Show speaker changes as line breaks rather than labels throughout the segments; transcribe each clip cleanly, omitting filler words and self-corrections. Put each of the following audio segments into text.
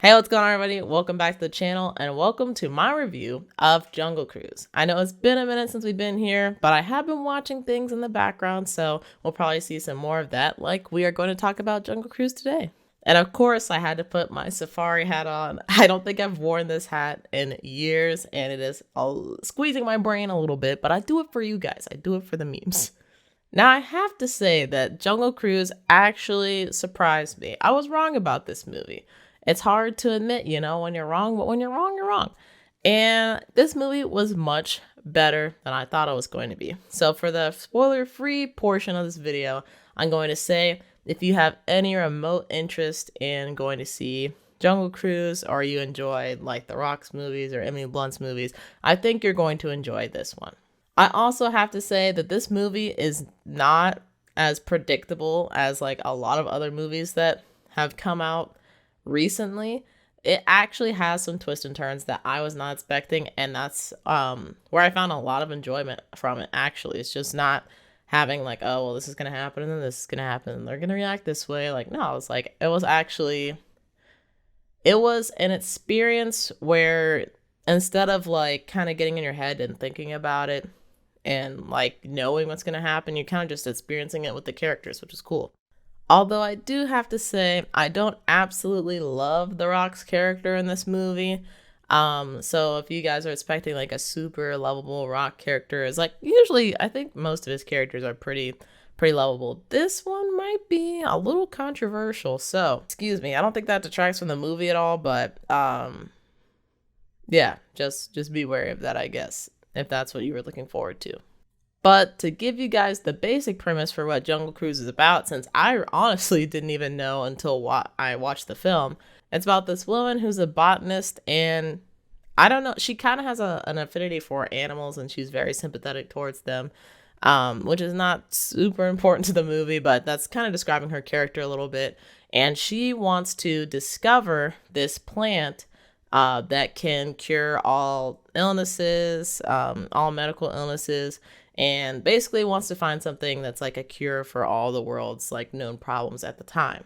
Hey, what's going on, everybody? Welcome back to the channel and welcome to my review of Jungle Cruise. I know it's been a minute since we've been here, but I have been watching things in the background, so we'll probably see some more of that, like we are going to talk about Jungle Cruise today. And of course, I had to put my safari hat on. I don't think I've worn this hat in years, and it is squeezing my brain a little bit, but I do it for you guys. I do it for the memes. Now, I have to say that Jungle Cruise actually surprised me. I was wrong about this movie. It's hard to admit, when you're wrong, but when you're wrong, you're wrong. And this movie was much better than I thought it was going to be. So for the spoiler-free portion of this video, I'm going to say if you have any remote interest in going to see Jungle Cruise, or you enjoy like The Rock's movies or Emily Blunt's movies, I think you're going to enjoy this one. I also have to say that this movie is not as predictable as like a lot of other movies that have come out recently. It actually has some twists and turns that I was not expecting, and that's where I found a lot of enjoyment from it. Actually, it's just not having like, oh well, this is gonna happen and then this is gonna happen and they're gonna react this way. Like, no, it's like it was an experience where instead of like kind of getting in your head and thinking about it and like knowing what's gonna happen, you're kind of just experiencing it with the characters, which is cool. Although I do have to say, I don't absolutely love The Rock's character in this movie. So if you guys are expecting like a super lovable Rock character, is like usually I think most of his characters are pretty lovable. This one might be a little controversial. So excuse me, I don't think that detracts from the movie at all, but yeah, just be wary of that, I guess, if that's what you were looking forward to. But to give you guys the basic premise for what Jungle Cruise is about, since I honestly didn't even know until I watched the film, it's about this woman who's a botanist, and I don't know, she kind of has an affinity for animals, and she's very sympathetic towards them, which is not super important to the movie, but that's kind of describing her character a little bit. And she wants to discover this plant that can cure all illnesses, all medical illnesses, and basically wants to find something that's like a cure for all the world's like known problems at the time.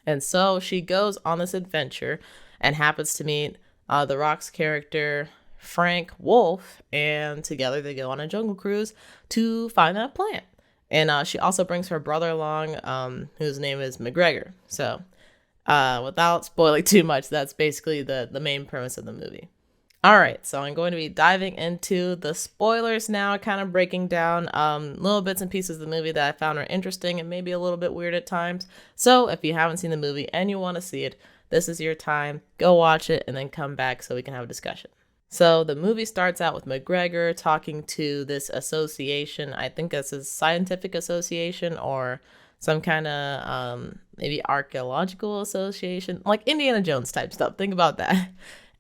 And so she goes on this adventure and happens to meet The Rock's character, Frank Wolf, and together they go on a jungle cruise to find that plant. And she also brings her brother along, whose name is McGregor. So without spoiling too much, that's basically the main premise of the movie. All right, so I'm going to be diving into the spoilers now, kind of breaking down little bits and pieces of the movie that I found are interesting and maybe a little bit weird at times. So if you haven't seen the movie and you want to see it, this is your time. Go watch it and then come back so we can have a discussion. So the movie starts out with McGregor talking to this association. I think that's a scientific association or some kind of maybe archaeological association, like Indiana Jones type stuff. Think about that.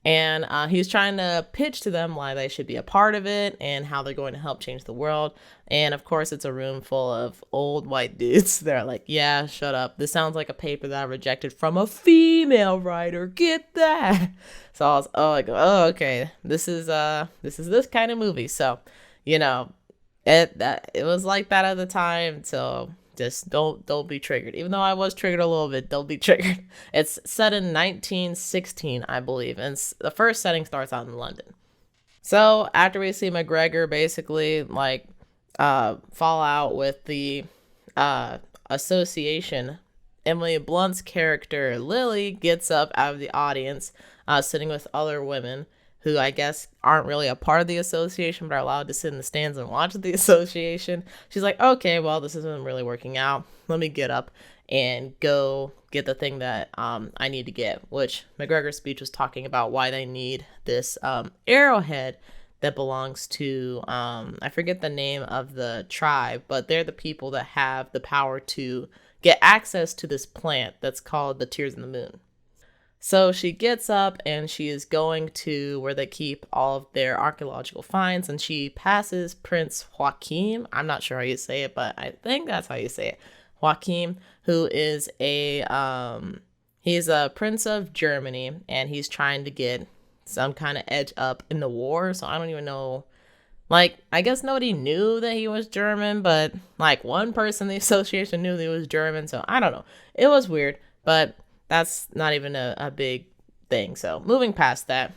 And he's trying to pitch to them why they should be a part of it and how they're going to help change the world. And of course, it's a room full of old white dudes. They're like, yeah, shut up. This sounds like a paper that I rejected from a female writer. Get that. So I was, oh, okay. This is this kind of movie. So, it was like that at the time. So just don't be triggered. Even though I was triggered a little bit, don't be triggered. It's set in 1916, I believe, and the first setting starts out in London. So after we see McGregor basically like fall out with the association, Emily Blunt's character Lily gets up out of the audience, sitting with other women who I guess aren't really a part of the association, but are allowed to sit in the stands and watch the association. She's like, okay, well, this isn't really working out. Let me get up and go get the thing that I need to get, which McGregor's speech was talking about why they need this arrowhead that belongs to, I forget the name of the tribe, but they're the people that have the power to get access to this plant that's called the Tears in the Moon. So she gets up and she is going to where they keep all of their archaeological finds, and she passes Prince Joachim. I'm not sure how you say it, but I think that's how you say it. Joachim, who is he's a prince of Germany, and he's trying to get some kind of edge up in the war. So I don't even know. Like, I guess nobody knew that he was German, but like one person in the association knew that he was German. So I don't know. It was weird, but that's not even a big thing. So moving past that,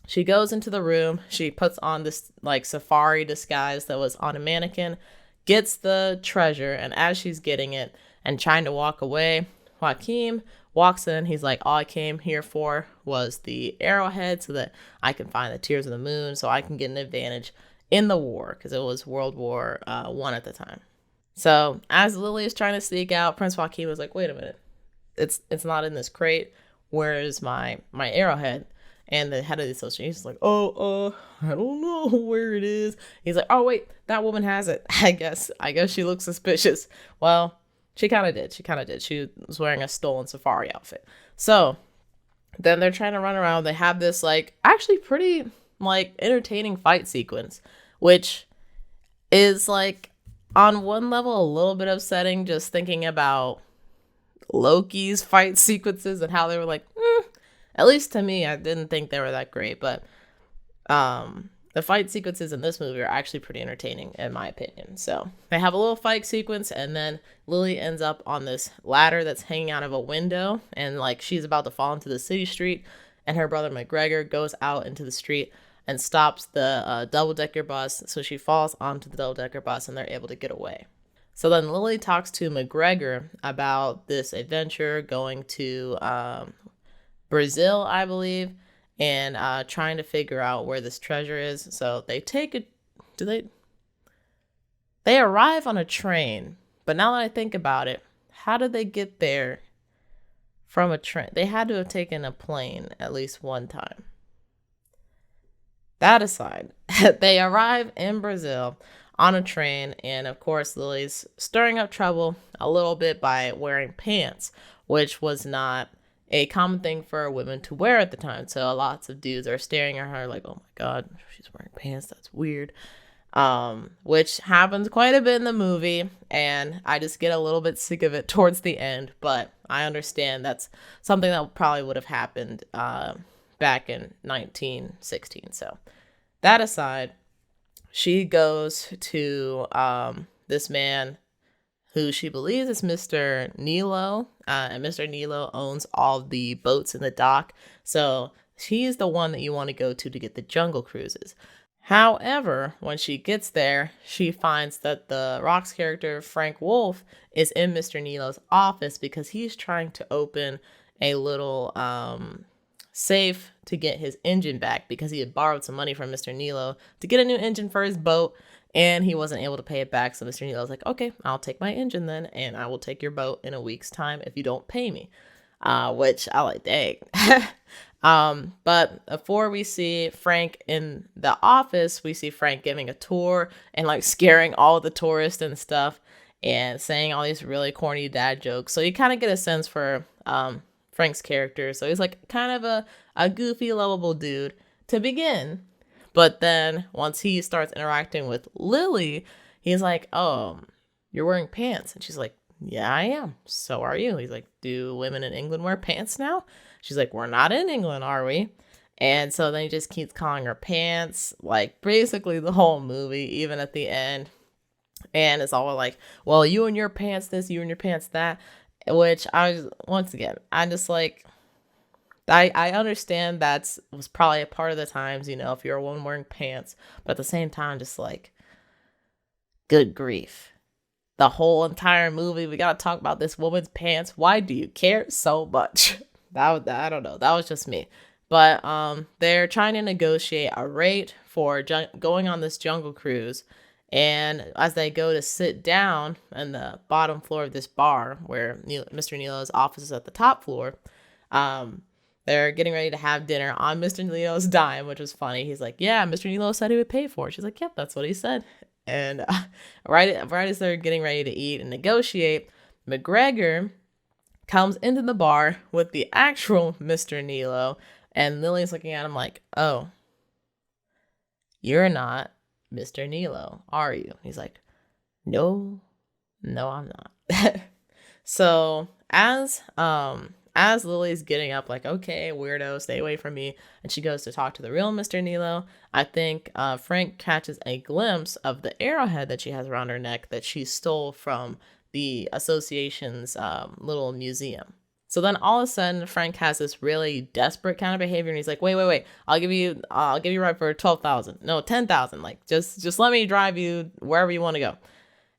she goes into the room. She puts on this like safari disguise that was on a mannequin, gets the treasure, and as she's getting it and trying to walk away, Joaquin walks in. He's like, all I came here for was the arrowhead so that I can find the tears of the moon so I can get an advantage in the war, because it was World War I at the time. So as Lily is trying to sneak out, Prince Joaquin was like, wait a minute, it's not in this crate. Where is my arrowhead? And the head of the association is like, I don't know where it is. He's like, oh wait, that woman has it. I guess she looks suspicious. Well, she kind of did. She was wearing a stolen safari outfit. So then they're trying to run around. They have this like actually pretty like entertaining fight sequence, which is like on one level a little bit upsetting, just thinking about Loki's fight sequences and how they were like, at least to me, I didn't think they were that great. But the fight sequences in this movie are actually pretty entertaining, in my opinion. So they have a little fight sequence, and then Lily ends up on this ladder that's hanging out of a window, and like she's about to fall into the city street, and her brother McGregor goes out into the street and stops the double-decker bus. So she falls onto the double-decker bus, and they're able to get away. So then Lily talks to McGregor about this adventure going to Brazil, I believe, and trying to figure out where this treasure is. So they take it. They arrive on a train, but now that I think about it, how did they get there from a train? They had to have taken a plane at least one time. That aside, they arrive in Brazil on a train, and of course Lily's stirring up trouble a little bit by wearing pants, which was not a common thing for women to wear at the time. So lots of dudes are staring at her like, oh my god, she's wearing pants, that's weird. Which happens quite a bit in the movie, and I just get a little bit sick of it towards the end, but I understand that's something that probably would have happened back in 1916. So that aside, she goes to this man who she believes is Mr. Nilo, and Mr. Nilo owns all the boats in the dock, so he's the one that you want to go to get the jungle cruises. However, when she gets there, she finds that the Rock's character, Frank Wolf, is in Mr. Nilo's office because he's trying to open a little safe to get his engine back, because he had borrowed some money from Mr. Nilo to get a new engine for his boat, and he wasn't able to pay it back. So Mr. Nilo was like, okay, I'll take my engine then, and I will take your boat in a week's time if you don't pay me. Which I like, dang. But before we see Frank in the office, we see Frank giving a tour and like scaring all the tourists and stuff and saying all these really corny dad jokes. So you kind of get a sense for Frank's character. So he's like kind of a goofy, lovable dude to begin. But then once he starts interacting with Lily, he's like, oh, you're wearing pants. And she's like, yeah, I am. So are you. He's like, do women in England wear pants now? She's like, we're not in England, are we? And so then he just keeps calling her pants, like basically the whole movie, even at the end. And it's all like, well, you and your pants this, you and your pants that. Which I'm just like, I understand was probably a part of the times, you know, if you're a woman wearing pants. But at the same time, just like, good grief. The whole entire movie, we got to talk about this woman's pants. Why do you care so much? I don't know. That was just me. But they're trying to negotiate a rate for going on this jungle cruise. And as they go to sit down on the bottom floor of this bar, where Mr. Nilo's office is at the top floor, they're getting ready to have dinner on Mr. Nilo's dime, which was funny. He's like, yeah, Mr. Nilo said he would pay for it. She's like, yep, that's what he said. And right as they're getting ready to eat and negotiate, McGregor comes into the bar with the actual Mr. Nilo, and Lily's looking at him like, oh, you're not Mr. Nilo, are you? He's like, no, I'm not. So as Lily's getting up, like, okay, weirdo, stay away from me, and she goes to talk to the real Mr. Nilo, I think Frank catches a glimpse of the arrowhead that she has around her neck that she stole from the association's little museum. So then all of a sudden Frank has this really desperate kind of behavior and he's like, wait, I'll give you a ride for 12,000. No, 10,000. Like just let me drive you wherever you want to go.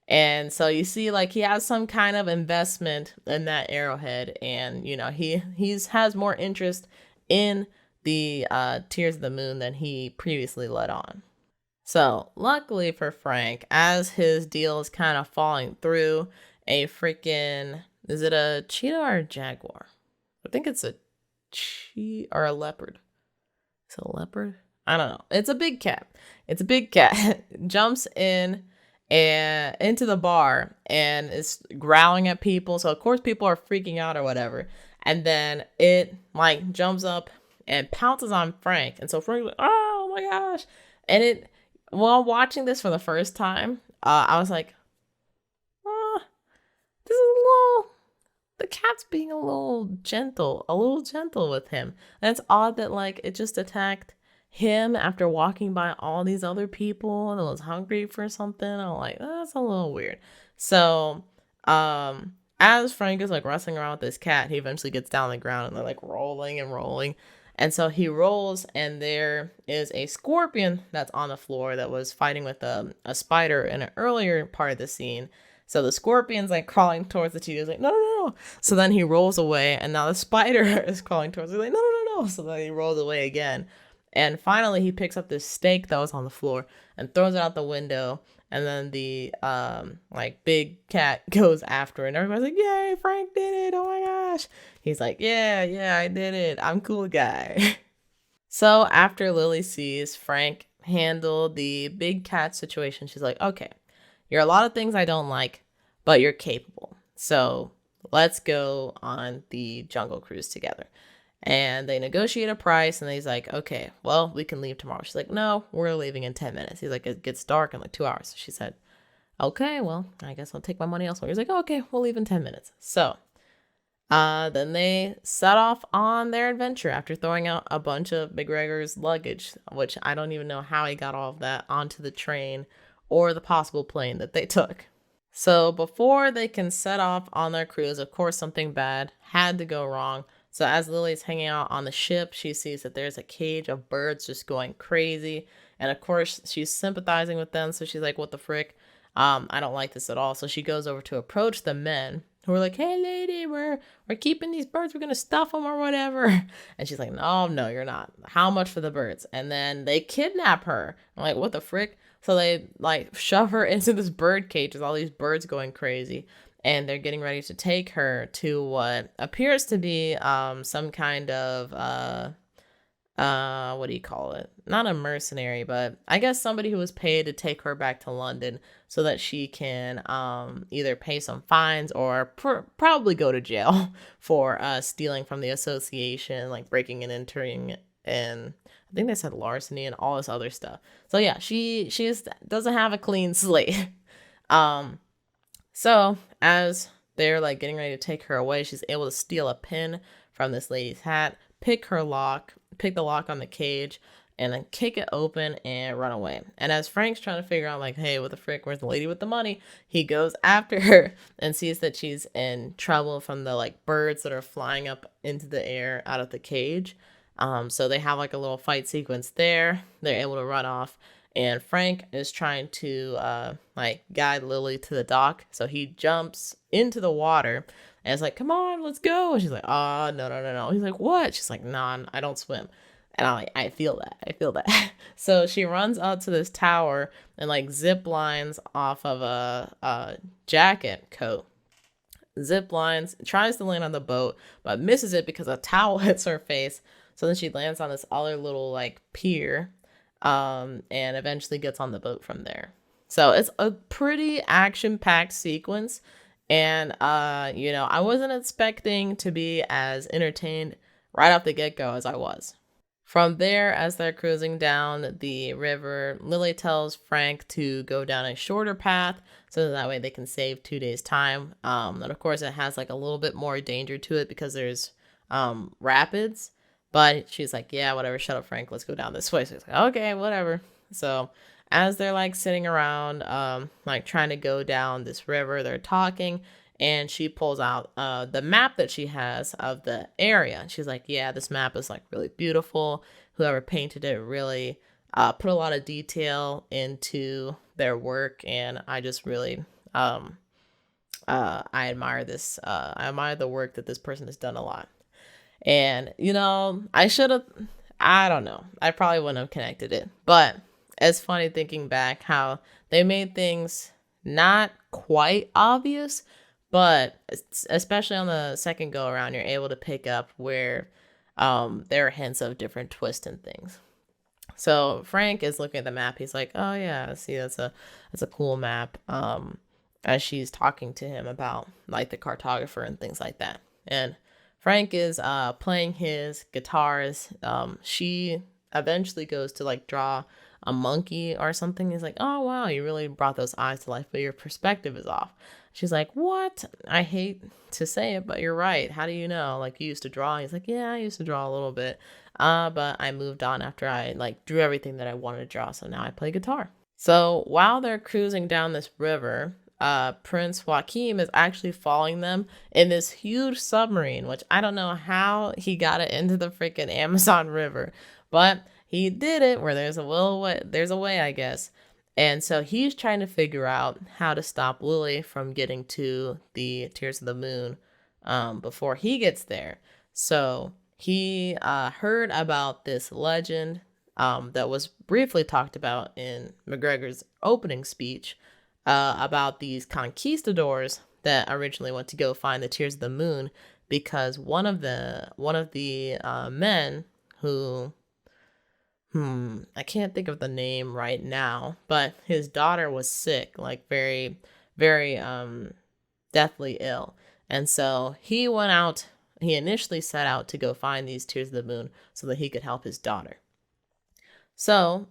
And so you see like he has some kind of investment in that arrowhead, and he's has more interest in the Tears of the Moon than he previously let on. So luckily for Frank, as his deal is kind of falling through, a freaking, is it a cheetah or a jaguar? I think it's a cheetah or a leopard. Is it a leopard? I don't know. It's a big cat. Jumps in and into the bar and is growling at people. So of course people are freaking out or whatever. And then it like jumps up and pounces on Frank. And so Frank's like, oh my gosh. And while watching this for the first time, I was like, this is the cat's being a little gentle with him. And it's odd that like it just attacked him after walking by all these other people and it was hungry for something. I'm like, that's a little weird. So as Frank is like wrestling around with this cat, he eventually gets down on the ground and they're like rolling and rolling. And so he rolls and there is a scorpion that's on the floor that was fighting with a spider in an earlier part of the scene. So the scorpion's like crawling towards the TV. He's like, no. So then he rolls away and now the spider is crawling towards him. He's like, no. So then he rolls away again. And finally he picks up this steak that was on the floor and throws it out the window. And then the like big cat goes after it. And everybody's like, yay, Frank did it. Oh my gosh. He's like, yeah, I did it. I'm cool guy. So after Lily sees Frank handle the big cat situation, she's like, okay, you're a lot of things I don't like, but you're capable. So let's go on the jungle cruise together. And they negotiate a price and he's like, okay, well, we can leave tomorrow. She's like, no, we're leaving in 10 minutes. He's like, it gets dark in like 2 hours. She said, okay, well, I guess I'll take my money elsewhere. He's like, okay, we'll leave in 10 minutes. So then they set off on their adventure after throwing out a bunch of McGregor's luggage, which I don't even know how he got all of that onto the train or the possible plane that they took. So before they can set off on their cruise, of course, something bad had to go wrong. So as Lily's hanging out on the ship, she sees that there's a cage of birds just going crazy. And of course, she's sympathizing with them. So she's like, what the frick? I don't like this at all. So she goes over to approach the men who are like, hey, lady, we're keeping these birds. We're going to stuff them or whatever. And she's like, no, you're not. How much for the birds? And then they kidnap her. I'm like, what the frick? So they like shove her into this bird cage with all these birds going crazy. And they're getting ready to take her to what appears to be some kind of, what do you call it? Not a mercenary, but I guess somebody who was paid to take her back to London so that she can either pay some fines or probably go to jail for stealing from the association, like breaking and entering, and I think they said larceny and all this other stuff. So yeah, she doesn't have a clean slate. So as they're like getting ready to take her away, she's able to steal a pin from this lady's hat, pick the lock on the cage, and then kick it open and run away. And as Frank's trying to figure out like, hey, what the frick, where's the lady with the money? He goes after her and sees that she's in trouble from the like birds that are flying up into the air out of the cage. So they have like a little fight sequence there. They're able to run off. And Frank is trying to like guide Lily to the dock. So he jumps into the water and it's like, come on, let's go. And she's like, oh, no. He's like, what? She's like, no, I don't swim. And I'm like, I feel that. So she runs up to this tower and like zip lines off of a jacket coat. Zip lines, tries to land on the boat, but misses it because a towel hits her face. So then she lands on this other little like pier. And eventually gets on the boat from there. So it's a pretty action-packed sequence. And, I wasn't expecting to be as entertained right off the get-go as I was. From there, as they're cruising down the river, Lily tells Frank to go down a shorter path so that way they can save 2 days' time. And of course, it has like a little bit more danger to it because there's rapids. But she's like, yeah, whatever, shut up, Frank, let's go down this way. So he's like, okay, whatever. So as they're like sitting around, like trying to go down this river, they're talking. and she pulls out the map that she has of the area. She's like, yeah, this map is like really beautiful. Whoever painted it really put a lot of detail into their work, and I just really I admire this. I admire the work that this person has done a lot. And, I should have, I don't know. I probably wouldn't have connected it. But it's funny thinking back how they made things not quite obvious, but especially on the second go around, you're able to pick up where there are hints of different twists and things. So Frank is looking at the map. He's like, "Oh yeah, see, that's a cool map." As she's talking to him about like the cartographer and things like that. And Frank is playing his guitars. She eventually goes to like draw a monkey or something. He's like, "Oh wow, you really brought those eyes to life, but your perspective is off." She's like, "What? I hate to say it, but you're right. How do you know? Like, you used to draw?" He's like, "Yeah, I used to draw a little bit. But I moved on after I like drew everything that I wanted to draw, so now I play guitar." So while they're cruising down this river, Prince Joachim is actually following them in this huge submarine, which I don't know how he got it into the freaking Amazon River, but he did it. Where there's a way, there's a way, I guess. And so he's trying to figure out how to stop Lily from getting to the Tears of the Moon before he gets there. So he heard about this legend that was briefly talked about in McGregor's opening speech about these conquistadors that originally went to go find the Tears of the Moon, because one of the men who I can't think of the name right now, but his daughter was sick, like very, very deathly ill. And so he initially set out to go find these Tears of the Moon so that he could help his daughter. So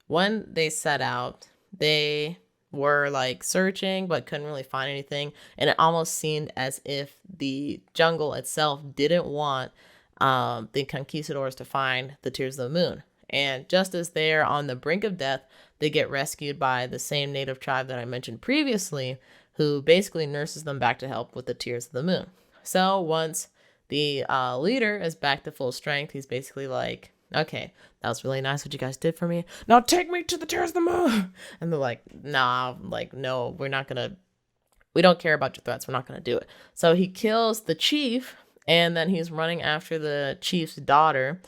when they set out, they were like searching but couldn't really find anything, and it almost seemed as if the jungle itself didn't want the conquistadors to find the Tears of the Moon. And just as they're on the brink of death, they get rescued by the same native tribe that I mentioned previously, who basically nurses them back to help with the Tears of the Moon. So once the leader is back to full strength, he's basically like, "Okay, that was really nice what you guys did for me. Now take me to the Tears of the Moon." And they're like, "Nah, like, no, we don't care about your threats. We're not going to do it." So he kills the chief, and then he's running after the chief's daughter,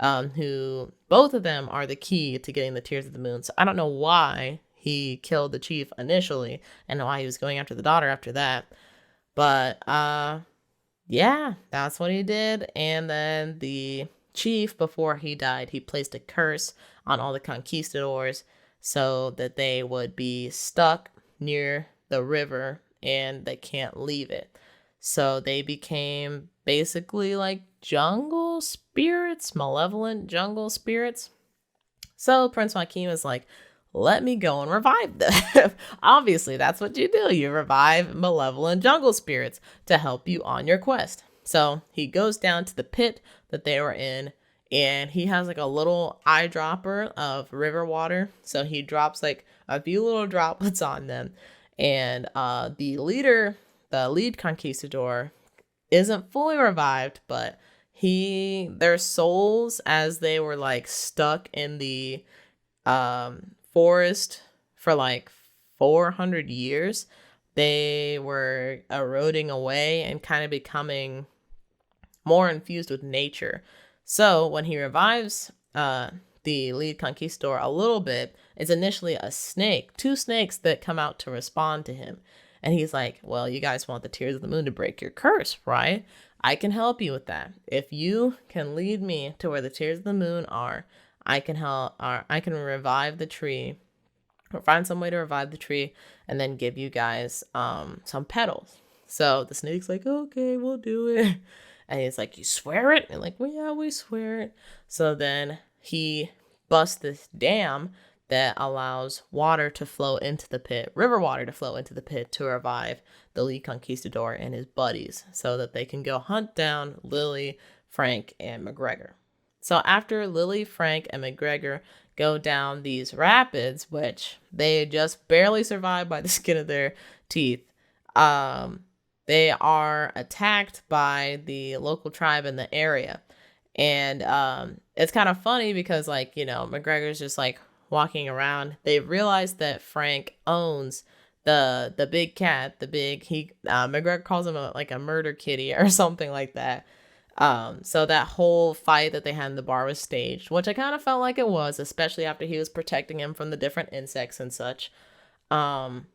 who both of them are the key to getting the Tears of the Moon. So I don't know why he killed the chief initially and why he was going after the daughter after that. But yeah, that's what he did. And then the chief, before he died, he placed a curse on all the conquistadors so that they would be stuck near the river and they can't leave it. So they became basically like jungle spirits, malevolent jungle spirits. So Prince Joachim is like, "Let me go and revive them." Obviously, that's what you do. You revive malevolent jungle spirits to help you on your quest. So he goes down to the pit that they were in, and he has like a little eyedropper of river water. So he drops like a few little droplets on them. And the lead conquistador isn't fully revived, but their souls, as they were like stuck in the forest for like 400 years, they were eroding away and kind of becoming more infused with nature. So when he revives the lead conquistador a little bit, it's initially a snake, two snakes that come out to respond to him. And he's like, "Well, you guys want the Tears of the Moon to break your curse, right? I can help you with that. If you can lead me to where the Tears of the Moon are, I can revive the tree, or find some way to revive the tree, and then give you guys some petals." So the snake's like, "Okay, we'll do it." And he's like, "You swear it?" And like, "Well, yeah, we swear it." So then he busts this dam that allows water to flow into the pit, river water to flow into the pit, to revive the lead conquistador and his buddies so that they can go hunt down Lily, Frank, and McGregor. So after Lily, Frank, and McGregor go down these rapids, which they just barely survive by the skin of their teeth, they are attacked by the local tribe in the area. And it's kind of funny because, like, McGregor's just like walking around. They realize that Frank owns the big cat, McGregor calls him like a murder kitty or something like that. So that whole fight that they had in the bar was staged, which I kind of felt like it was, especially after he was protecting him from the different insects and such. Um,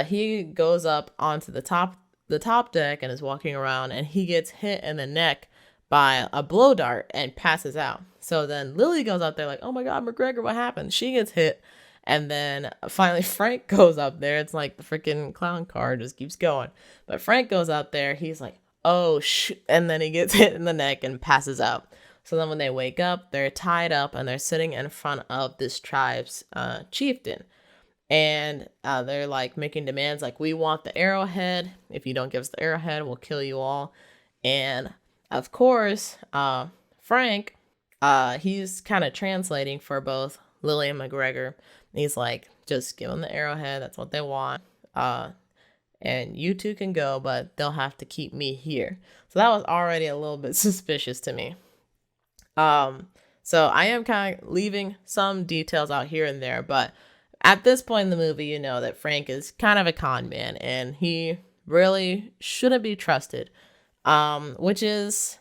he goes up onto the top deck and is walking around, and he gets hit in the neck by a blow dart and passes out. So then Lily goes out there like, oh my God, McGregor, what happened? She gets hit. And then finally Frank goes up there. It's like the freaking clown car just keeps going. But Frank goes out there. He's like, oh, and then he gets hit in the neck and passes out. So then when they wake up, they're tied up and they're sitting in front of this tribe's chieftain. And they're like making demands like, we want the arrowhead. If you don't give us the arrowhead, we'll kill you all. And of course, Frank, he's kind of translating for both Lily and McGregor. He's like, just give them the arrowhead. That's what they want. And you two can go, but they'll have to keep me here. So that was already a little bit suspicious to me. So I am kind of leaving some details out here and there, but at this point in the movie, you know that Frank is kind of a con man and he really shouldn't be trusted. Which is,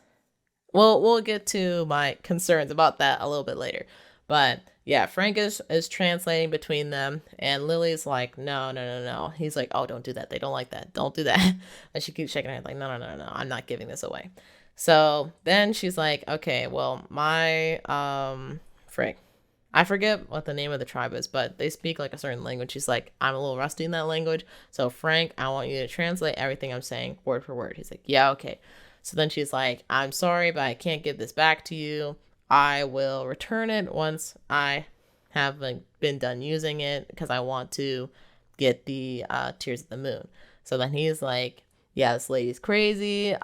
well, we'll get to my concerns about that a little bit later. But yeah, Frank is translating between them, and Lily's like, no. He's like, oh, don't do that. They don't like that. Don't do that. And she keeps shaking her head like, no. I'm not giving this away. So then she's like, okay, well, my, Frank, I forget what the name of the tribe is, but they speak like a certain language. She's like, I'm a little rusty in that language. So Frank, I want you to translate everything I'm saying word for word. He's like, yeah, okay. So then she's like, I'm sorry, but I can't give this back to you. I will return it once I have been done using it because I want to get the Tears of the Moon. So then he's like, yeah, this lady's crazy.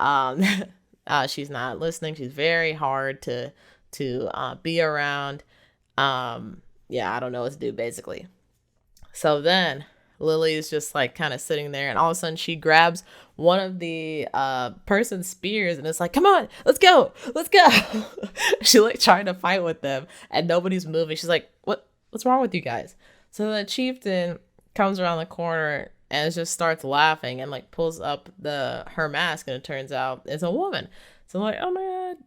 She's not listening. She's very hard to be around. Yeah, I don't know what to do basically. So then Lily is just like kind of sitting there, and all of a sudden she grabs one of the person's spears and it's like, come on, let's go. She like trying to fight with them and nobody's moving. She's like, what's wrong with you guys? So the chieftain comes around the corner and just starts laughing and like pulls up her mask, and it turns out it's a woman. So I'm like, oh my God.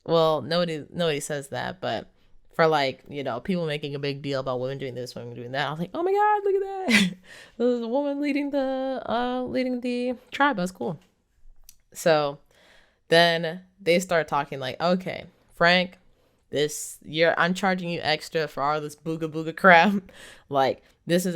Well, nobody says that, but for like, people making a big deal about women doing this, women doing that, I was like, oh my God, look at that. There's a woman leading the tribe. That's cool. So then they start talking like, okay, Frank, I'm charging you extra for all this booga booga crap. Like, this is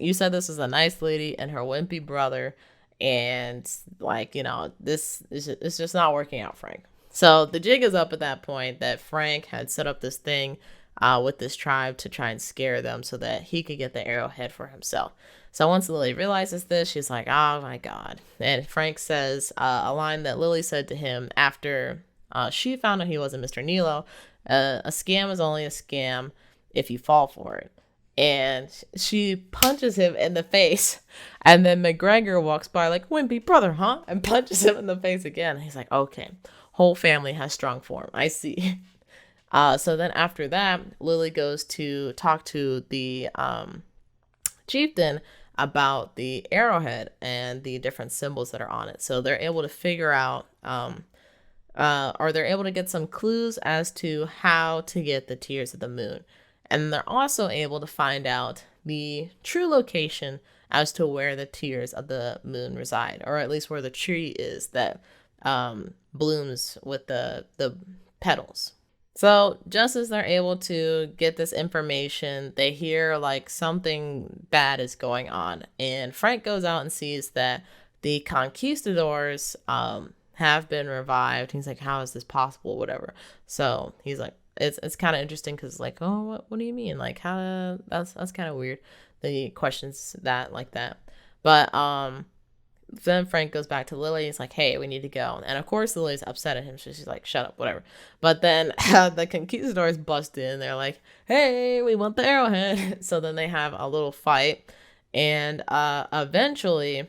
you said this is a nice lady and her wimpy brother, and like, this is just not working out, Frank. So the jig is up at that point that Frank had set up this thing with this tribe to try and scare them so that he could get the arrowhead for himself. So once Lily realizes this, she's like, oh my God. And Frank says a line that Lily said to him after she found out he wasn't Mr. Nilo. A scam is only a scam if you fall for it. And she punches him in the face. And then McGregor walks by like, wimpy brother, huh? And punches him in the face again. And he's like, okay. Whole family has strong form. I see. So then after that, Lily goes to talk to the chieftain about the arrowhead and the different symbols that are on it. So they're able to figure out, or they're able to get some clues as to how to get the Tears of the Moon. And they're also able to find out the true location as to where the Tears of the Moon reside, or at least where the tree is that blooms with the petals. So just as they're able to get this information, they hear like something bad is going on, and Frank goes out and sees that the conquistadors have been revived. He's like, how is this possible? Whatever. So he's like, it's kind of interesting because like, oh, what do you mean? Like, how? That's kind of weird. The questions that like that, but then Frank goes back to Lily. He's like, hey, we need to go. And of course, Lily's upset at him. So she's like, shut up, whatever. But then the conquistadors bust in. They're like, hey, we want the arrowhead. So then they have a little fight. And eventually,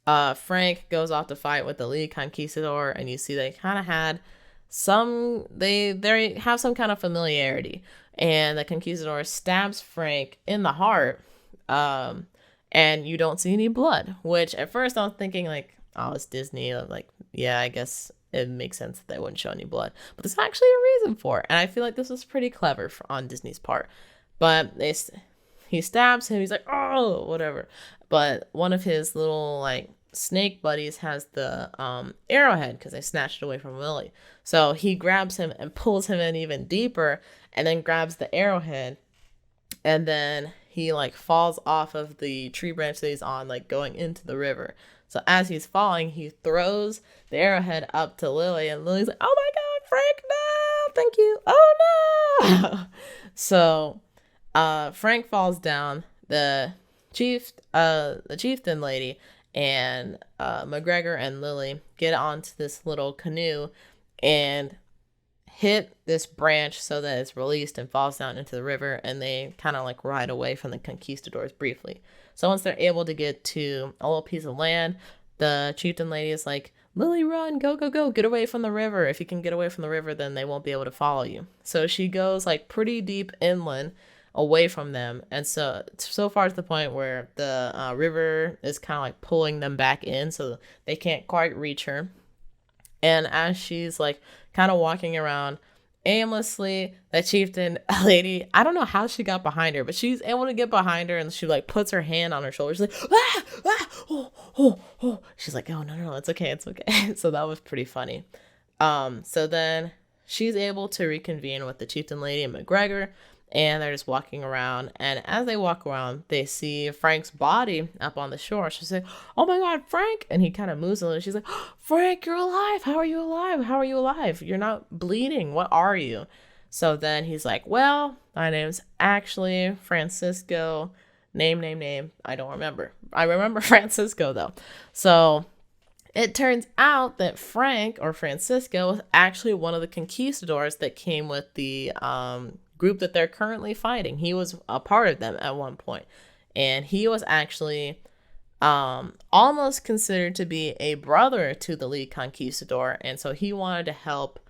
Frank goes off to fight with the lead conquistador, and you see they kind of had they have some kind of familiarity, and the conquistador stabs Frank in the heart, um, and you don't see any blood. Which at first I was thinking like, oh, it's Disney. Like, yeah, I guess it makes sense that they wouldn't show any blood, but there's actually a reason for it, and I feel like this was pretty clever on Disney's part. But he stabs him. He's like, oh, whatever. But one of his little like snake buddies has the arrowhead because they snatched it away from Lily. So he grabs him and pulls him in even deeper, and then grabs the arrowhead, and then he like falls off of the tree branch that he's on, like going into the river. So as he's falling, he throws the arrowhead up to Lily, and Lily's like, "Oh my God, Frank, no, thank you, oh no!" So, Frank falls down. The chieftain lady and McGregor and Lily get onto this little canoe and hit this branch so that it's released and falls down into the river, and they kind of like ride away from the conquistadors briefly. So once they're able to get to a little piece of land, the chieftain lady is like, Lily, run, go, go, go, get away from the river. If you can get away from the river, then they won't be able to follow you. So she goes like pretty deep inland away from them, and so far to the point where the river is kind of like pulling them back in, so they can't quite reach her. And as she's like kind of walking around aimlessly, that chieftain lady, I don't know how she got behind her, but she's able to get behind her, and she like puts her hand on her shoulder. She's like, ah, ah, oh, oh, oh. She's like, oh, no, no, it's okay, it's okay. So that was pretty funny. So then she's able to reconvene with the chieftain lady and McGregor, and they're just walking around. And as they walk around, they see Frank's body up on the shore. She's like, oh my God, Frank. And he kind of moves a little. She's like, oh, Frank, you're alive. How are you alive? How are you alive? You're not bleeding. What are you? So then he's like, well, my name's actually Francisco. Name. I don't remember. I remember Francisco, though. So it turns out that Frank, or Francisco, was actually one of the conquistadors that came with the group that they're currently fighting. He was a part of them at one point, and he was actually almost considered to be a brother to the lead conquistador, and so he wanted to help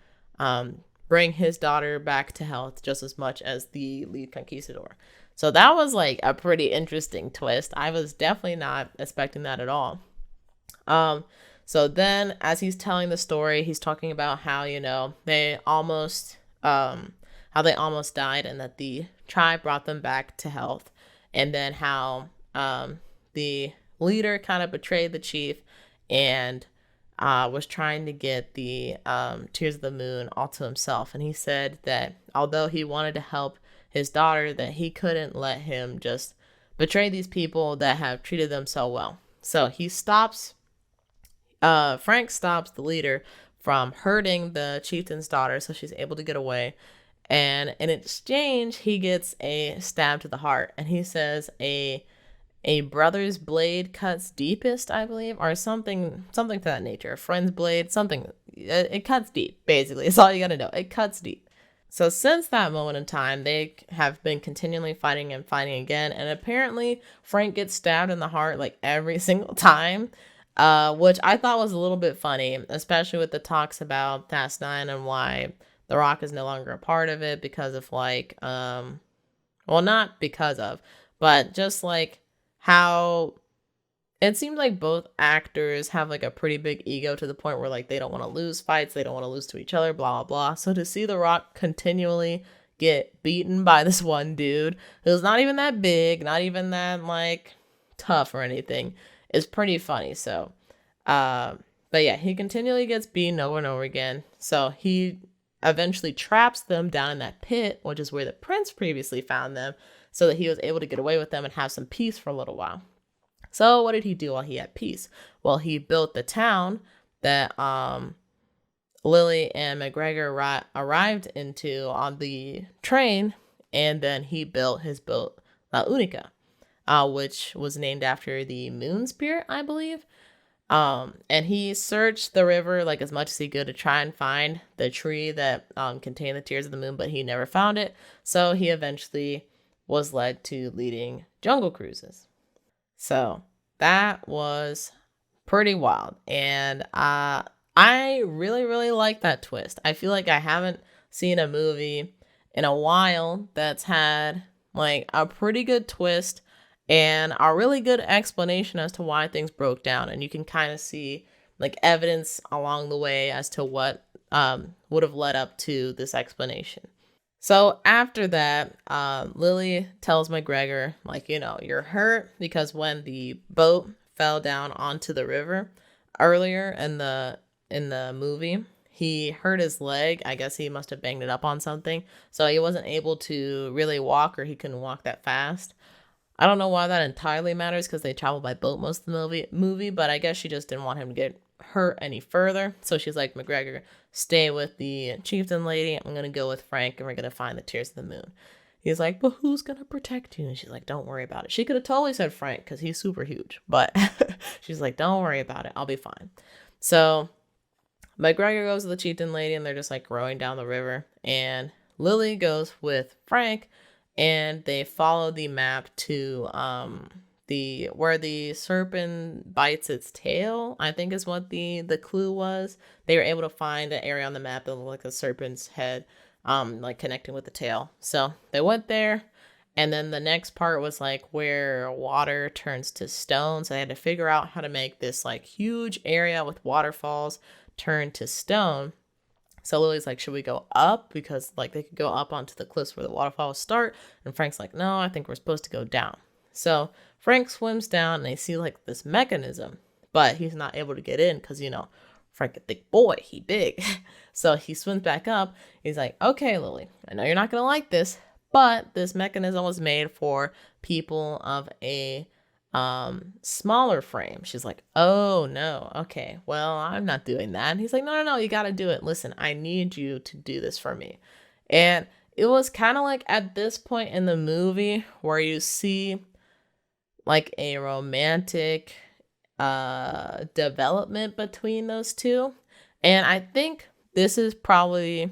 bring his daughter back to health just as much as the lead conquistador. So that was like a pretty interesting twist. I was definitely not expecting that at all. So then as he's telling the story, he's talking about how, they almost how they almost died, and that the tribe brought them back to health, and then how the leader kind of betrayed the chief and was trying to get the Tears of the Moon all to himself. And he said that although he wanted to help his daughter, that he couldn't let him just betray these people that have treated them so well. So he stops, Frank stops the leader from hurting the chieftain's daughter, so she's able to get away. And in exchange, he gets a stab to the heart. And he says a brother's blade cuts deepest, I believe, or something to that nature. A friend's blade, something. It cuts deep, basically. It's all you gotta know. It cuts deep. So since that moment in time, they have been continually fighting and fighting again. And apparently, Frank gets stabbed in the heart like every single time, which I thought was a little bit funny, especially with the talks about Fast 9 and why The Rock is no longer a part of it because of like, well, not because of, but just like how it seems like both actors have like a pretty big ego to the point where like they don't want to lose fights, they don't want to lose to each other, blah, blah, blah. So to see The Rock continually get beaten by this one dude who's not even that big, not even that like tough or anything, is pretty funny. So, but yeah, he continually gets beaten over and over again. So he eventually traps them down in that pit, which is where the prince previously found them, so that he was able to get away with them and have some peace for a little while. So what did he do while he had peace? Well, he built the town that Lily and McGregor arrived into on the train, and then he built his boat La Unica, which was named after the moon spirit, I believe. And he searched the river like as much as he could to try and find the tree that contained the Tears of the Moon, but he never found it. So he eventually was led to leading jungle cruises. So that was pretty wild. And I really, really like that twist. I feel like I haven't seen a movie in a while that's had like a pretty good twist and a really good explanation as to why things broke down. And you can kind of see like evidence along the way as to what would have led up to this explanation. So after that, Lily tells McGregor, like, you're hurt because when the boat fell down onto the river earlier in the movie, he hurt his leg. I guess he must have banged it up on something. So he wasn't able to really walk, or he couldn't walk that fast. I don't know why that entirely matters because they travel by boat most of the movie, but I guess she just didn't want him to get hurt any further. So she's like, McGregor, stay with the chieftain lady. I'm going to go with Frank and we're going to find the Tears of the Moon. He's like, but who's going to protect you? And she's like, don't worry about it. She could have totally said Frank because he's super huge, but she's like, don't worry about it. I'll be fine. So McGregor goes to the chieftain lady and they're just like rowing down the river. And Lily goes with Frank and they follow the map to where the serpent bites its tail, I think is what the clue was. They were able to find an area on the map that looked like a serpent's head, like connecting with the tail. So they went there, and then the next part was like where water turns to stone. So they had to figure out how to make this like huge area with waterfalls turn to stone. So Lily's like, should we go up? Because like they could go up onto the cliffs where the waterfalls start. And Frank's like, no, I think we're supposed to go down. So Frank swims down and they see like this mechanism, but he's not able to get in because, Frank a thick boy, he big. So he swims back up. He's like, okay, Lily, I know you're not going to like this, but this mechanism was made for people of a smaller frame. She's like, oh no, okay, well, I'm not doing that. And he's like, no, you got to do it. Listen, I need you to do this for me. And it was kind of like at this point in the movie where you see like a romantic development between those two. And I think this is probably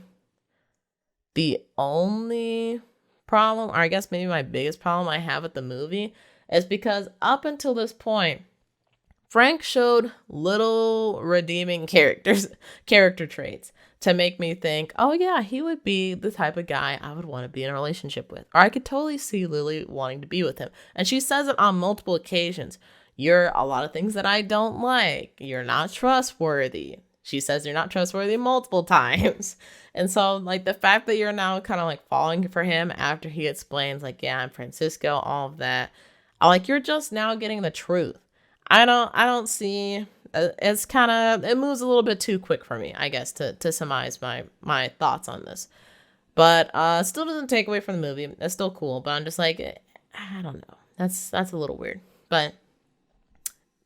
the only problem, or I guess maybe my biggest problem I have with the movie, is because up until this point, Frank showed little redeeming character traits to make me think, oh yeah, he would be the type of guy I would want to be in a relationship with. Or I could totally see Lily wanting to be with him. And she says it on multiple occasions. You're a lot of things that I don't like. You're not trustworthy. She says you're not trustworthy multiple times. And so like the fact that you're now kind of like falling for him after he explains like, yeah, I'm Francisco, all of that. You're just now getting the truth. I don't see, it's kind of, it moves a little bit too quick for me, I guess, to surmise my thoughts on this. But still doesn't take away from the movie. It's still cool, but I'm just like, I don't know. That's a little weird. But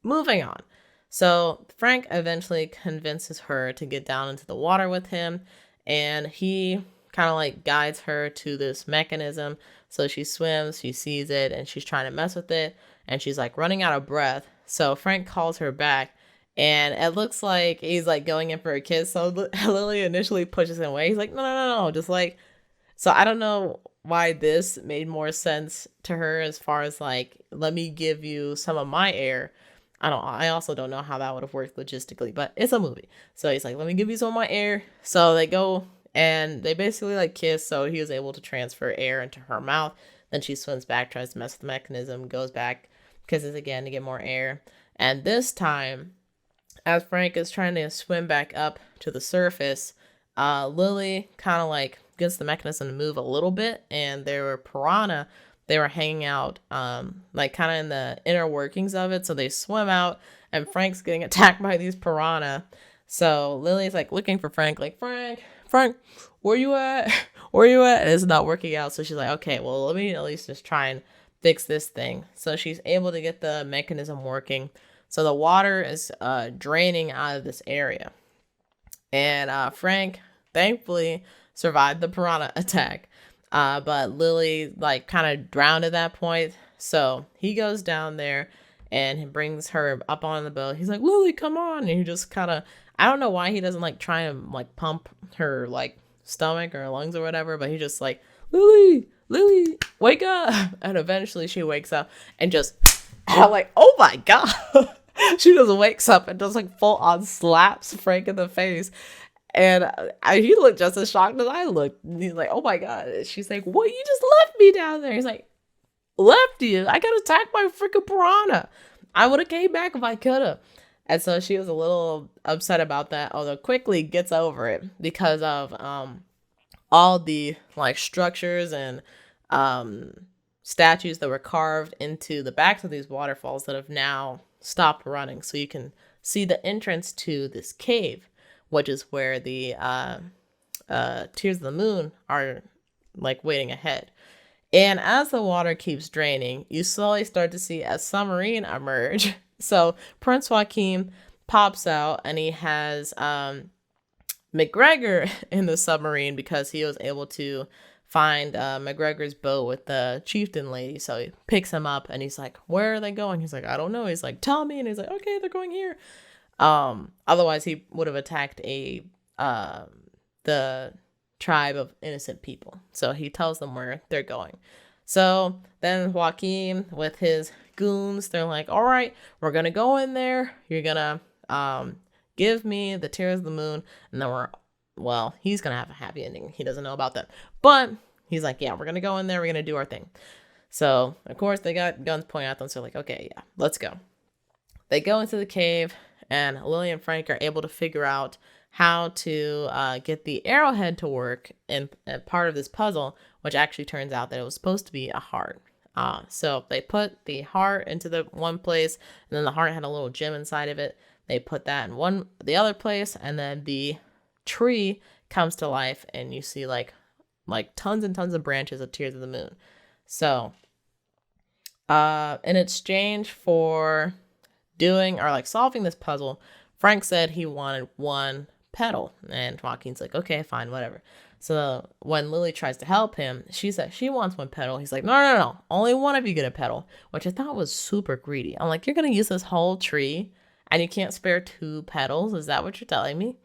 moving on. So Frank eventually convinces her to get down into the water with him, and he kind of like guides her to this mechanism. So she swims, she sees it, and she's trying to mess with it, and she's like running out of breath. So Frank calls her back, and it looks like he's like going in for a kiss. So Lily initially pushes him away. He's like, no, just like, so I don't know why this made more sense to her as far as like, let me give you some of my air. I also don't know how that would have worked logistically, but it's a movie. So he's like, let me give you some of my air. So they go and they basically like kiss. So he was able to transfer air into her mouth. Then she swims back, tries to mess with the mechanism, goes back, kisses again to get more air. And this time, as Frank is trying to swim back up to the surface, Lily kind of like gets the mechanism to move a little bit. And there were piranha. They were hanging out, like kind of in the inner workings of it. So they swim out and Frank's getting attacked by these piranha. So Lily's like looking for Frank, like, Frank, where you at? And it's not working out. So she's like, okay, well, let me at least just try and fix this thing. So she's able to get the mechanism working. So the water is draining out of this area. And Frank, thankfully, survived the piranha attack. But Lily like kind of drowned at that point. So he goes down there and he brings her up on the boat. He's like, Lily, come on. And he just kind of, I don't know why he doesn't like try to like pump her like stomach or lungs or whatever, but he just like, Lily, wake up. And eventually she wakes up and just, I'm like, oh my God. She just wakes up and just like full on slaps Frank in the face. And he looked just as shocked as I looked. And he's like, oh my God. She's like, what? You just left me down there. He's like, left you? I got attacked by a freaking piranha. I would have came back if I could have. And so she was a little upset about that, although quickly gets over it because of all the like structures and statues that were carved into the backs of these waterfalls that have now stopped running. So you can see the entrance to this cave, which is where the Tears of the Moon are like waiting ahead. And as the water keeps draining, you slowly start to see a submarine emerge. So Prince Joachim pops out and he has McGregor in the submarine because he was able to find McGregor's boat with the chieftain lady. So he picks him up and he's like, where are they going? He's like, I don't know. He's like, tell me. And he's like, okay, they're going here. Otherwise he would have attacked the tribe of innocent people. So he tells them where they're going. So then Joaquin with his goons, they're like, all right, we're gonna go in there. You're gonna give me the Tears of the Moon, and then he's gonna have a happy ending. He doesn't know about that, but he's like, yeah, we're gonna go in there. We're gonna do our thing. So of course they got guns pointing at them. So they're like, okay, yeah, let's go. They go into the cave, and Lily and Frank are able to figure out how to get the arrowhead to work in part of this puzzle, which actually turns out that it was supposed to be a heart. So they put the heart into the one place, and then the heart had a little gem inside of it. They put that in the other place, and then the tree comes to life, and you see like tons and tons of branches of Tears of the Moon. So in exchange for doing or like solving this puzzle, Frank said he wanted one petal, and Joaquin's like, okay, fine, whatever. So when Lily tries to help him, she says she wants one petal. He's like, no, only one of you get a petal, which I thought was super greedy. I'm like, you're gonna use this whole tree and you can't spare 2 petals? Is that what you're telling me?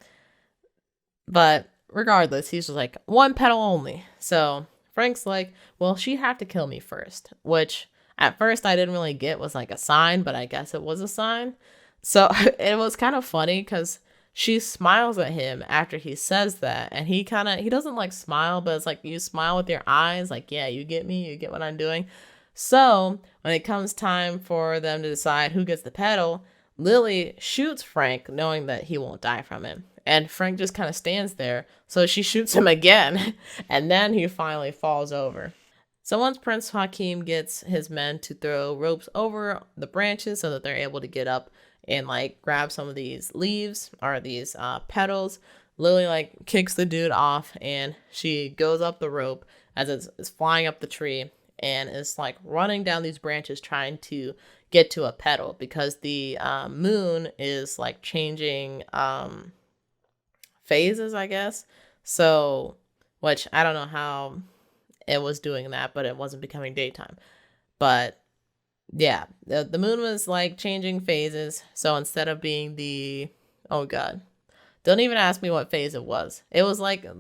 But regardless, he's just like, one petal only. So Frank's like, well, she'd have to kill me first, which at first I didn't really get was like a sign, but I guess it was a sign. So it was kind of funny because she smiles at him after he says that, and he doesn't like smile, but it's like you smile with your eyes, like, yeah, you get me, you get what I'm doing. So when it comes time for them to decide who gets the petal, Lily shoots Frank knowing that he won't die from it, and Frank just kind of stands there, so she shoots him again, and then he finally falls over. So once Prince Joachim gets his men to throw ropes over the branches so that they're able to get up and like grab some of these leaves or these petals, Lily like kicks the dude off, and she goes up the rope as it's flying up the tree, and is like running down these branches trying to get to a petal because the moon is like changing phases, I guess. So, which I don't know how it was doing that, but it wasn't becoming daytime. But yeah, the moon was like changing phases. So instead of being oh God, don't even ask me what phase it was. It was like it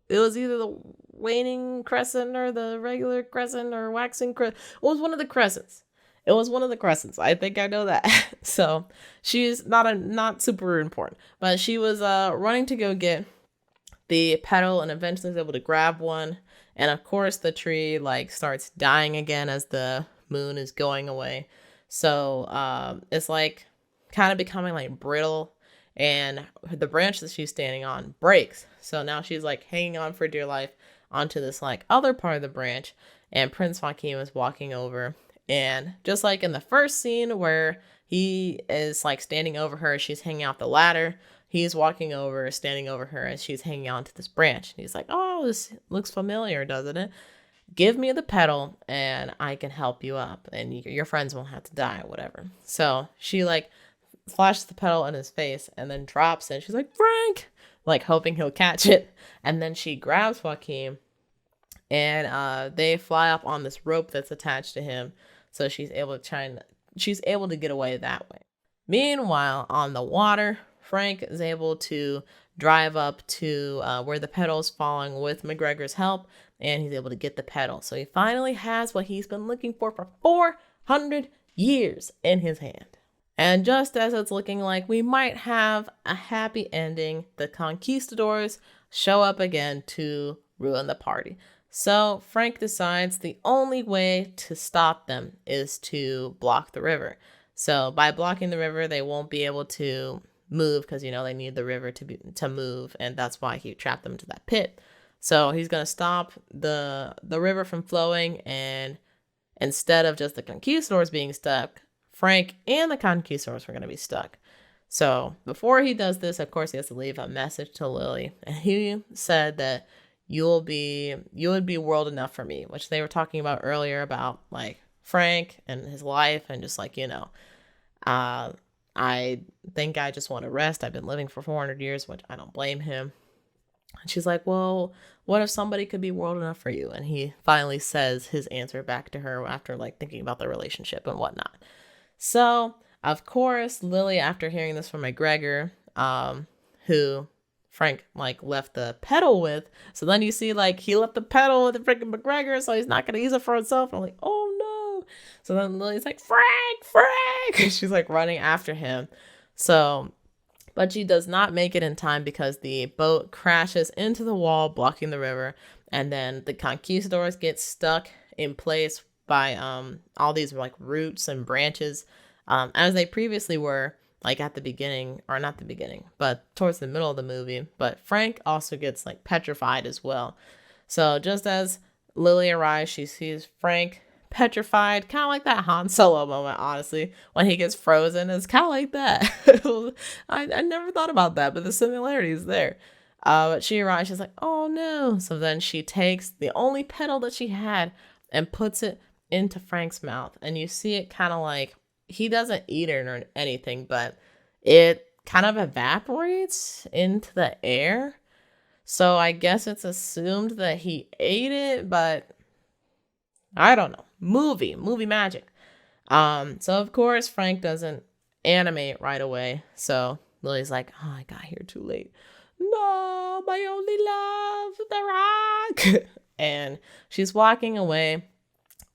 was either the waning crescent or the regular crescent or waxing crescent. It was one of the crescents. I think I know that. So she's not super important, but she was running to go get the petal and eventually was able to grab one. And of course the tree like starts dying again as the moon is going away. So it's like kind of becoming like brittle, and the branch that she's standing on breaks. So now she's like hanging on for dear life onto this like other part of the branch, and Prince Joachim is walking over, and just like in the first scene where he is like standing over her, she's hanging out the ladder. He's walking over, standing over her as she's hanging on to this branch. He's like, oh, this looks familiar, doesn't it? Give me the petal and I can help you up and your friends won't have to die or whatever. So she like flashes the petal in his face and then drops it. She's like, Frank, like hoping he'll catch it. And then she grabs Joaquin, and they fly up on this rope that's attached to him. So she's able to get away that way. Meanwhile, on the water, Frank is able to drive up to where the pedal's falling with McGregor's help, and he's able to get the pedal. So he finally has what he's been looking for 400 years in his hand. And just as it's looking like we might have a happy ending, the conquistadors show up again to ruin the party. So Frank decides the only way to stop them is to block the river. So by blocking the river, they won't be able to move because, they need the river to move, and that's why he trapped them to that pit. So he's going to stop the river from flowing, and instead of just the conquistadors being stuck, Frank and the conquistadors were going to be stuck. So before he does this, of course, he has to leave a message to Lily, and he said that you would be world enough for me, which they were talking about earlier about like Frank and his life, and just like, I think I just want to rest. I've been living for 400 years, which I don't blame him. And she's like, well, what if somebody could be world enough for you? And he finally says his answer back to her after like thinking about the relationship and whatnot. So, of course, Lily, after hearing this from McGregor, who Frank like left the pedal with. So then you see like he left the pedal with the freaking McGregor, so he's not going to use it for himself. I'm like, oh no. So then Lily's like, Frank! And she's like running after him. So, but she does not make it in time because the boat crashes into the wall, blocking the river. And then the conquistadors get stuck in place by all these like roots and branches, as they previously were, like at the beginning, or not the beginning, but towards the middle of the movie. But Frank also gets like petrified as well. So just as Lily arrives, she sees Frank petrified, kind of like that Han Solo moment, honestly, when he gets frozen. It's kind of like that. I never thought about that, but the similarity is there. But she arrives, she's like, oh no. So then she takes the only pedal that she had and puts it into Frank's mouth. And you see it kind of like, he doesn't eat it or anything, but it kind of evaporates into the air. So I guess it's assumed that he ate it, but I don't know. Movie magic. So of course Frank doesn't animate right away. So Lily's like, oh, I got here too late. No, my only love, the rock. And she's walking away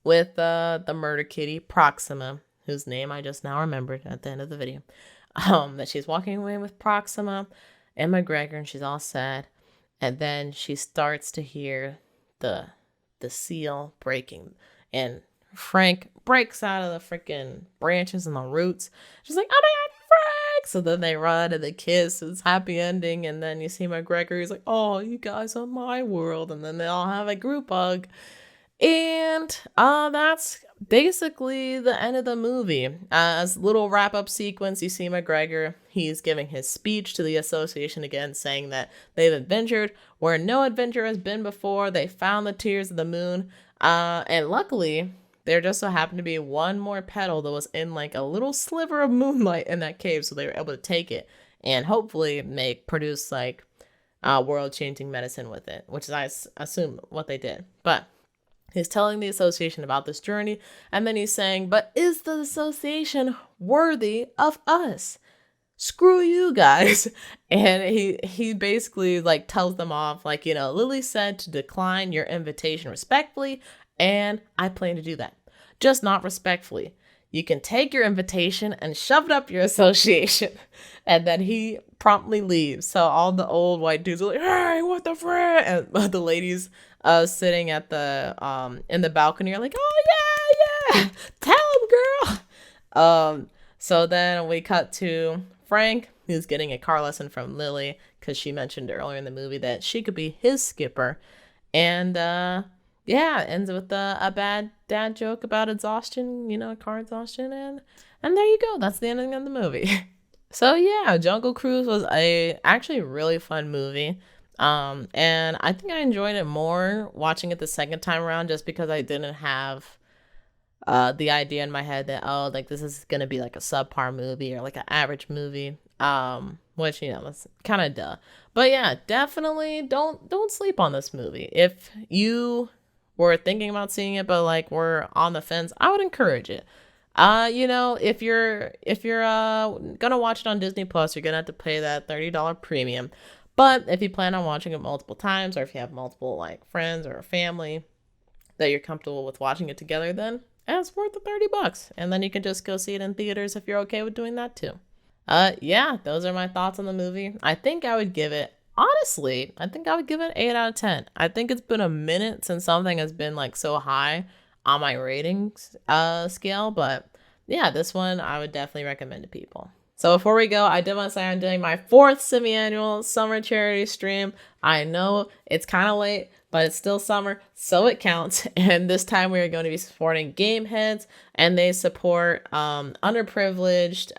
with the murder kitty, Proxima, whose name I just now remembered at the end of the video. That she's walking away with Proxima and McGregor, and she's all sad. And then she starts to hear the seal breaking, and Frank breaks out of the freaking branches and the roots. She's like, oh my god, Frank! So then they run and they kiss. It's happy ending. And then you see McGregor. He's like, oh, you guys are my world. And then they all have a group hug. And that's basically the end of the movie. As little wrap-up sequence, you see McGregor. He's giving his speech to the association again, saying that they've adventured where no adventure has been before. They found the tears of the moon. And luckily, there just so happened to be one more petal that was in like a little sliver of moonlight in that cave, so they were able to take it and hopefully produce like world-changing medicine with it, which is, I assume, what they did. But he's telling the association about this journey, and then he's saying, but is the association worthy of us? Screw you guys. And he basically like tells them off, like, Lily said to decline your invitation respectfully, and I plan to do that. Just not respectfully. You can take your invitation and shove it up your association. And then he promptly leaves. So all the old white dudes are like, hey, what the frick? And the ladies sitting at the in the balcony are like, oh yeah, tell him, girl. So then we cut to Frank, who's getting a car lesson from Lily, because she mentioned earlier in the movie that she could be his skipper. And it ends with a bad dad joke about exhaustion, car exhaustion, and there you go. That's the ending of the movie. So yeah, Jungle Cruise was actually really fun movie. And I think I enjoyed it more watching it the second time around, just because I didn't have the idea in my head that, like this is gonna be like a subpar movie or like an average movie. Which, that's kind of duh. But yeah, definitely don't sleep on this movie. If you were thinking about seeing it, but like were on the fence, I would encourage it. You know, if you're gonna watch it on Disney Plus, you're gonna have to pay that $30 premium. But if you plan on watching it multiple times, or if you have multiple like friends or a family that you're comfortable with watching it together, then it's worth the $30. And then you can just go see it in theaters if you're okay with doing that too. Yeah, those are my thoughts on the movie. I think I would give it, honestly, I think I would give it 8 out of 10. I think it's been a minute since something has been like so high on my ratings scale, but yeah, this one I would definitely recommend to people. So before we go, I did want to say I'm doing my 4th semi-annual summer charity stream. I know it's kind of late, but it's still summer, so it counts. And this time we are going to be supporting Game Heads, and they support underprivileged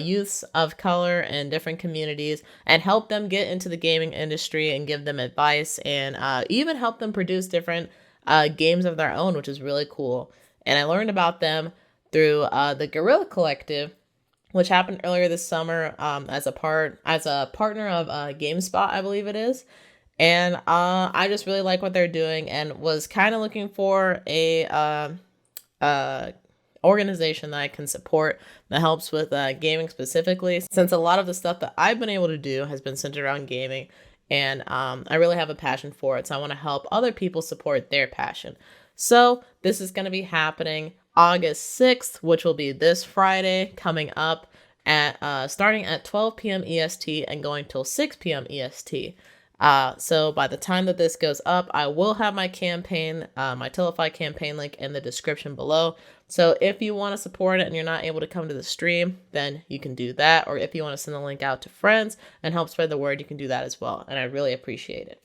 youths of color in different communities and help them get into the gaming industry and give them advice and even help them produce different games of their own, which is really cool. And I learned about them through the Guerrilla Collective, which happened earlier this summer as a partner of GameSpot, I believe it is. And I just really like what they're doing and was kind of looking for a organization that I can support that helps with gaming specifically, since a lot of the stuff that I've been able to do has been centered around gaming, and I really have a passion for it, so I want to help other people support their passion. So this is going to be happening August 6th, which will be this Friday coming up at starting at 12 p.m. EST and going till 6 p.m. EST. So by the time that this goes up, I will have my campaign, my Telefy campaign link in the description below. So if you want to support it and you're not able to come to the stream, then you can do that. Or if you want to send the link out to friends and help spread the word, you can do that as well. And I really appreciate it.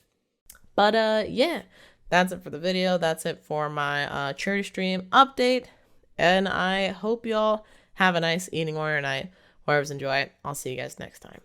But yeah, that's it for the video. That's it for my charity stream update. And I hope y'all have a nice evening or night. Whoever's enjoy it. I'll see you guys next time.